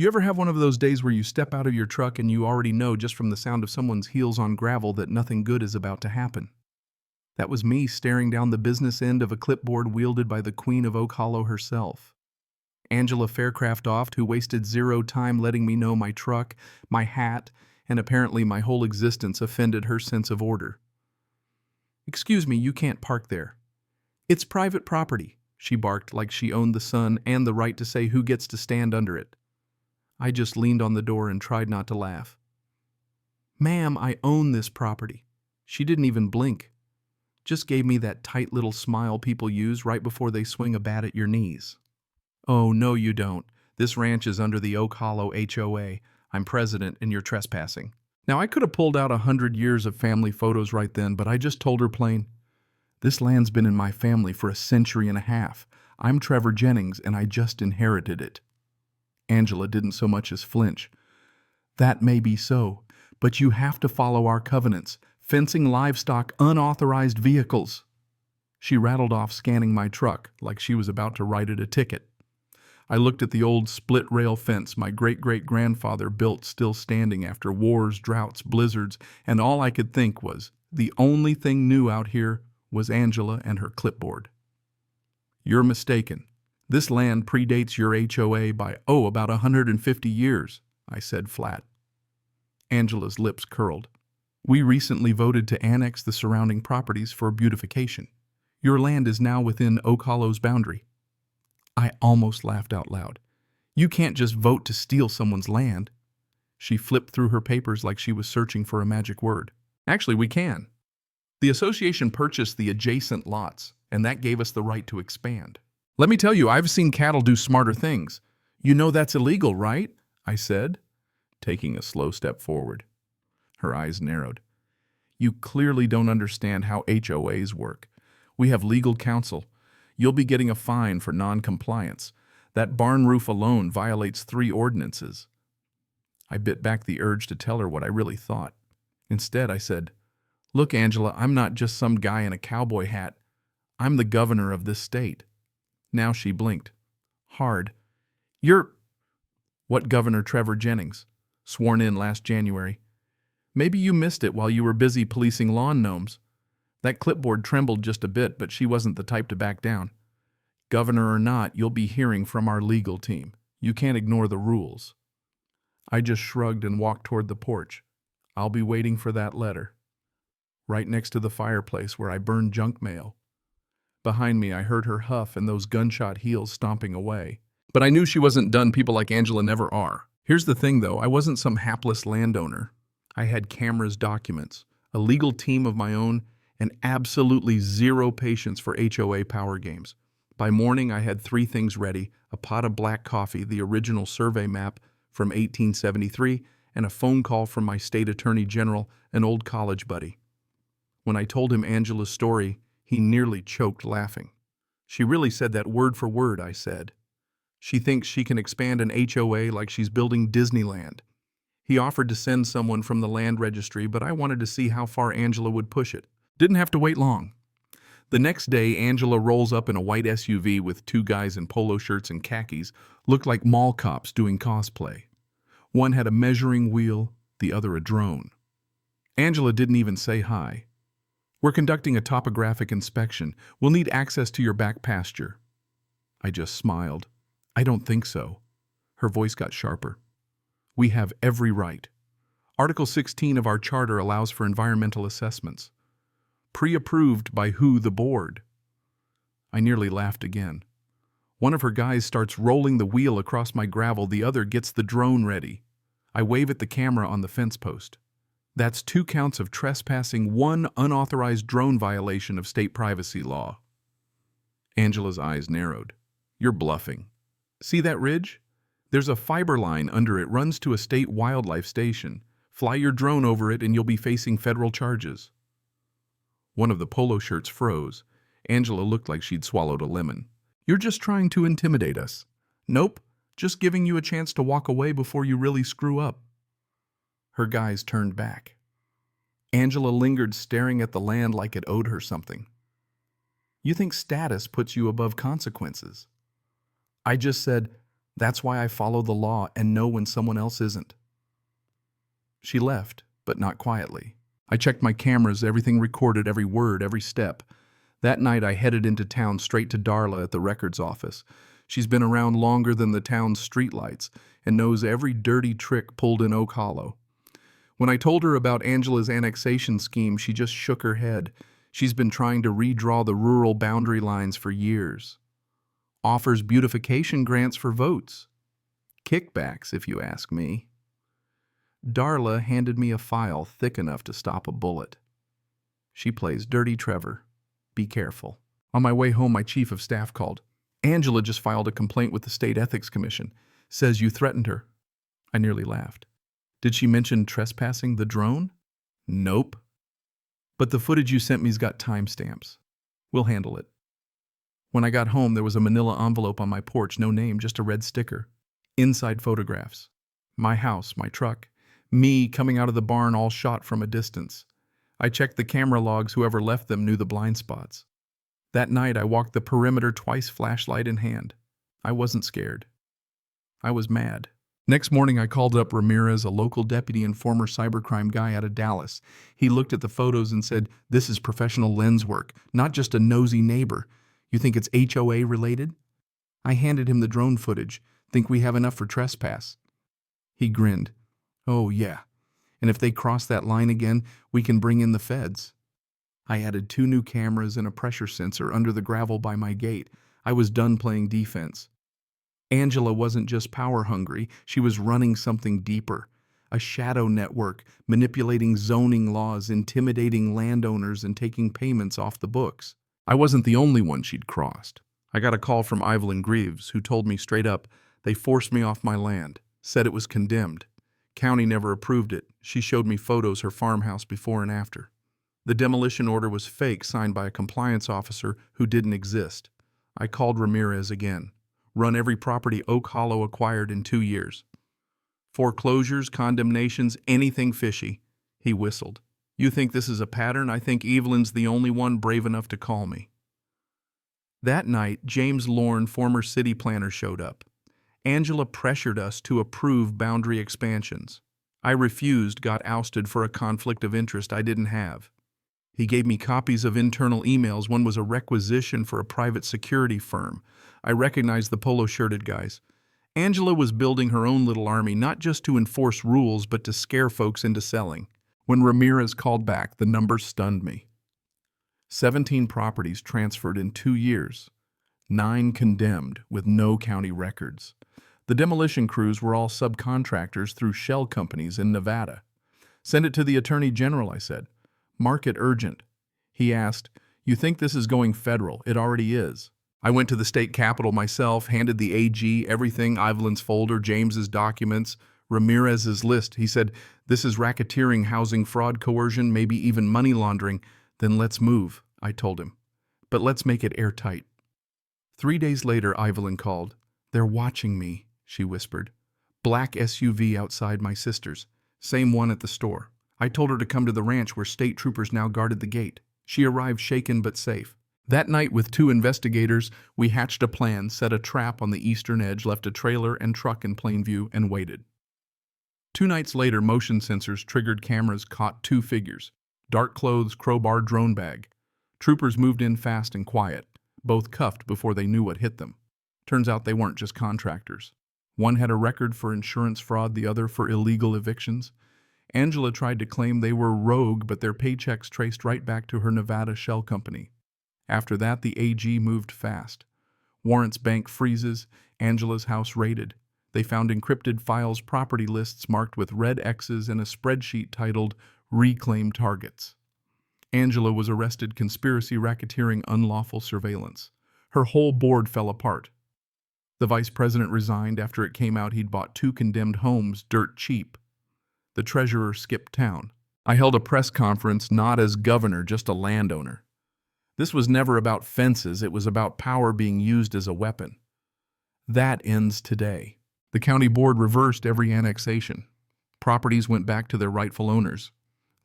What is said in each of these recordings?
You ever have one of those days where you step out of your truck and you already know just from the sound of someone's heels on gravel that nothing good is about to happen? That was me staring down the business end of a clipboard wielded by the Queen of Oak Hollow herself, Angela Faircraft-Oft, who wasted zero time letting me know my truck, my hat, and apparently my whole existence offended her sense of order. "Excuse me, you can't park there. It's private property," she barked like she owned the sun and the right to say who gets to stand under it. I just leaned on the door and tried not to laugh. "Ma'am, I own this property." She didn't even blink. Just gave me that tight little smile people use right before they swing a bat at your knees. "Oh, no you don't. This ranch is under the Oak Hollow HOA. I'm president and you're trespassing." Now, I could have pulled out 100 years of family photos right then, but I just told her plain, "This land's been in my family for a century and a half. I'm Trevor Jennings and I just inherited it." Angela didn't so much as flinch. "That may be so, but you have to follow our covenants. Fencing livestock, unauthorized vehicles." She rattled off, scanning my truck like she was about to write it a ticket. I looked at the old split-rail fence my great-great-grandfather built, still standing after wars, droughts, blizzards, and all I could think was, the only thing new out here was Angela and her clipboard. "You're mistaken. This land predates your HOA by, about 150 years, I said flat. Angela's lips curled. "We recently voted to annex the surrounding properties for beautification. Your land is now within Oak Hollow's boundary." I almost laughed out loud. "You can't just vote to steal someone's land." She flipped through her papers like she was searching for a magic word. "Actually, we can. The association purchased the adjacent lots, and that gave us the right to expand. Let me tell you, I've seen cattle do smarter things. You know that's illegal, right?" I said, taking a slow step forward. Her eyes narrowed. "You clearly don't understand how HOAs work. We have legal counsel. You'll be getting a fine for non-compliance. That barn roof alone violates 3 ordinances." I bit back the urge to tell her what I really thought. Instead, I said, "Look, Angela, I'm not just some guy in a cowboy hat. I'm the governor of this state." Now she blinked. Hard. "You're—" "What Governor Trevor Jennings? Sworn in last January. Maybe you missed it while you were busy policing lawn gnomes." That clipboard trembled just a bit, but she wasn't the type to back down. "Governor or not, you'll be hearing from our legal team. You can't ignore the rules." I just shrugged and walked toward the porch. I'll be waiting for that letter. Right next to the fireplace where I burned junk mail. Behind me, I heard her huff and those gunshot heels stomping away. But I knew she wasn't done. People like Angela never are. Here's the thing, though. I wasn't some hapless landowner. I had cameras, documents, a legal team of my own, and absolutely zero patience for HOA power games. By morning, I had 3 things ready: a pot of black coffee, the original survey map from 1873, and a phone call from my state attorney general, an old college buddy. When I told him Angela's story, he nearly choked laughing. "She really said that word for word," I said. "She thinks she can expand an HOA like she's building Disneyland." He offered to send someone from the land registry, but I wanted to see how far Angela would push it. Didn't have to wait long. The next day, Angela rolls up in a white SUV with 2 guys in polo shirts and khakis, looked like mall cops doing cosplay. One had a measuring wheel, the other a drone. Angela didn't even say hi. "We're conducting a topographic inspection. We'll need access to your back pasture." I just smiled. "I don't think so." Her voice got sharper. "We have every right. Article 16 of our charter allows for environmental assessments. Pre-approved by who? The board." I nearly laughed again. One of her guys starts rolling the wheel across my gravel, the other gets the drone ready. I wave at the camera on the fence post. "That's 2 counts of trespassing, 1 unauthorized drone violation of state privacy law." Angela's eyes narrowed. "You're bluffing. See that ridge? There's a fiber line under it, runs to a state wildlife station. Fly your drone over it and you'll be facing federal charges." One of the polo shirts froze. Angela looked like she'd swallowed a lemon. "You're just trying to intimidate us." "Nope, just giving you a chance to walk away before you really screw up." Her guys turned back. Angela lingered, staring at the land like it owed her something. "You think status puts you above consequences?" I just said, That's why I follow the law and know when someone else isn't." She left, but not quietly. I checked my cameras, everything recorded, every word, every step. That night I headed into town straight to Darla at the records office. She's been around longer than the town's streetlights and knows every dirty trick pulled in Oak Hollow. When I told her about Angela's annexation scheme, she just shook her head. She's been trying to redraw the rural boundary lines for years. Offers beautification grants for votes. Kickbacks, if you ask me. Darla handed me a file thick enough to stop a bullet. She plays Dirty Trevor. Be careful. On my way home, my chief of staff called. "Angela just filed a complaint with the State Ethics Commission. Says you threatened her." I nearly laughed. "Did she mention trespassing the drone?" "Nope. But the footage you sent me's got timestamps. We'll handle it." When I got home, there was a manila envelope on my porch, no name, just a red sticker. Inside photographs. My house, my truck. Me coming out of the barn, all shot from a distance. I checked the camera logs. Whoever left them knew the blind spots. That night, I walked the perimeter twice, flashlight in hand. I wasn't scared. I was mad. Next morning, I called up Ramirez, a local deputy and former cybercrime guy out of Dallas. He looked at the photos and said, "This is professional lens work, not just a nosy neighbor. You think it's HOA related?" I handed him the drone footage. "Think we have enough for trespass?" He grinned. "Oh, yeah. And if they cross that line again, we can bring in the feds." I added 2 new cameras and a pressure sensor under the gravel by my gate. I was done playing defense. Angela wasn't just power hungry, she was running something deeper. A shadow network, manipulating zoning laws, intimidating landowners, and taking payments off the books. I wasn't the only one she'd crossed. I got a call from Evelyn Greaves, who told me straight up, they forced me off my land, said it was condemned. County never approved it. She showed me photos her farmhouse before and after. The demolition order was fake, signed by a compliance officer who didn't exist. I called Ramirez again. Run every property Oak Hollow acquired in 2 years. Foreclosures, condemnations, anything fishy. He whistled. "You think this is a pattern? I think Evelyn's the only one brave enough to call me." That night, James Lorne, former city planner, showed up. Angela pressured us to approve boundary expansions. I refused, got ousted for a conflict of interest I didn't have. He gave me copies of internal emails. One was a requisition for a private security firm. I recognized the polo-shirted guys. Angela was building her own little army, not just to enforce rules, but to scare folks into selling. When Ramirez called back, the numbers stunned me. 17 properties transferred in 2 years. 9 condemned with no county records. The demolition crews were all subcontractors through shell companies in Nevada. "Send it to the Attorney General," I said. "Mark it urgent." He asked, "You think this is going federal? It already is." I went to the state capitol myself, handed the AG everything, Evelyn's folder, James's documents, Ramirez's list. He said, "This is racketeering, housing fraud, coercion, maybe even money laundering." "Then let's move," I told him. "But let's make it airtight." 3 days later, Evelyn called. "They're watching me," she whispered. "Black SUV outside my sister's. Same one at the store. I told her to come to the ranch where state troopers now guarded the gate." She arrived shaken but safe. That night, with 2 investigators, we hatched a plan, set a trap on the eastern edge, left a trailer and truck in plain view, and waited. 2 nights later, motion sensors triggered cameras caught 2 figures. Dark clothes, crowbar, drone bag. Troopers moved in fast and quiet, both cuffed before they knew what hit them. Turns out they weren't just contractors. One had a record for insurance fraud, the other for illegal evictions. Angela tried to claim they were rogue, but their paychecks traced right back to her Nevada shell company. After that, the AG moved fast. Warrants bank freezes, Angela's house raided. They found encrypted files, property lists marked with red X's, and a spreadsheet titled Reclaim Targets. Angela was arrested, conspiracy, racketeering, unlawful surveillance. Her whole board fell apart. The vice president resigned after it came out he'd bought 2 condemned homes dirt cheap. The treasurer skipped town. I held a press conference not as governor, just a landowner. This was never about fences, it was about power being used as a weapon. That ends today. The county board reversed every annexation. Properties went back to their rightful owners.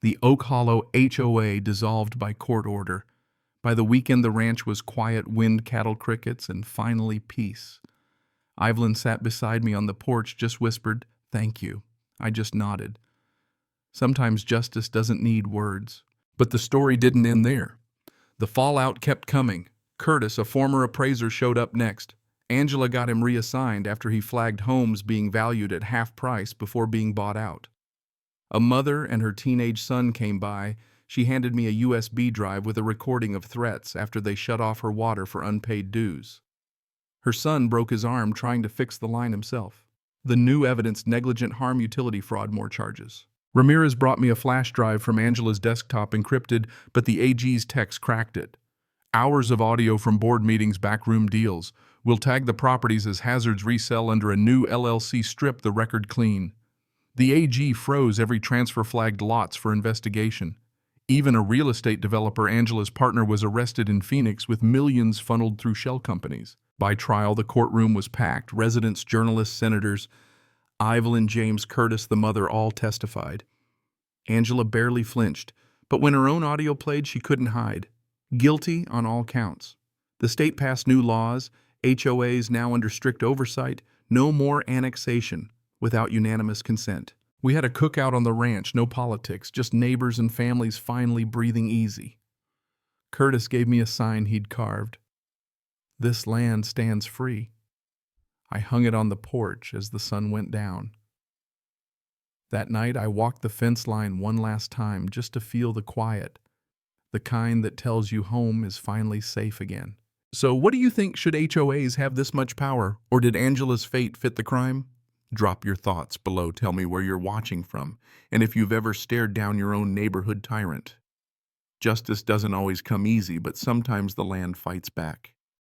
The Oak Hollow HOA dissolved by court order. By the weekend, the ranch was quiet, wind, cattle, crickets, and finally peace. Evelyn sat beside me on the porch, just whispered, "Thank you." I just nodded. Sometimes justice doesn't need words. But the story didn't end there. The fallout kept coming. Curtis, a former appraiser, showed up next. Angela got him reassigned after he flagged homes being valued at half price before being bought out. A mother and her teenage son came by. She handed me a USB drive with a recording of threats after they shut off her water for unpaid dues. Her son broke his arm trying to fix the line himself. The new evidence: negligent harm, utility fraud, more charges. Ramirez brought me a flash drive from Angela's desktop, encrypted, but the AG's text cracked it. Hours of audio from board meetings, backroom deals. We'll tag the properties as hazards, resell under a new LLC, strip the record clean. The AG froze every transfer, flagged lots for investigation. Even a real estate developer, Angela's partner, was arrested in Phoenix with millions funneled through shell companies. By trial, the courtroom was packed. Residents, journalists, senators. Evelyn, James, Curtis, the mother, all testified. Angela barely flinched, but when her own audio played, she couldn't hide. Guilty on all counts. The state passed new laws, HOAs now under strict oversight, no more annexation without unanimous consent. We had a cookout on the ranch, no politics, just neighbors and families finally breathing easy. Curtis gave me a sign he'd carved. "This land stands free." I hung it on the porch as the sun went down. That night, I walked the fence line one last time just to feel the quiet, the kind that tells you home is finally safe again. So what do you think? Should HOAs have this much power, or did Angela's fate fit the crime? Drop your thoughts below. Tell me where you're watching from, and if you've ever stared down your own neighborhood tyrant. Justice doesn't always come easy, but sometimes the land fights back.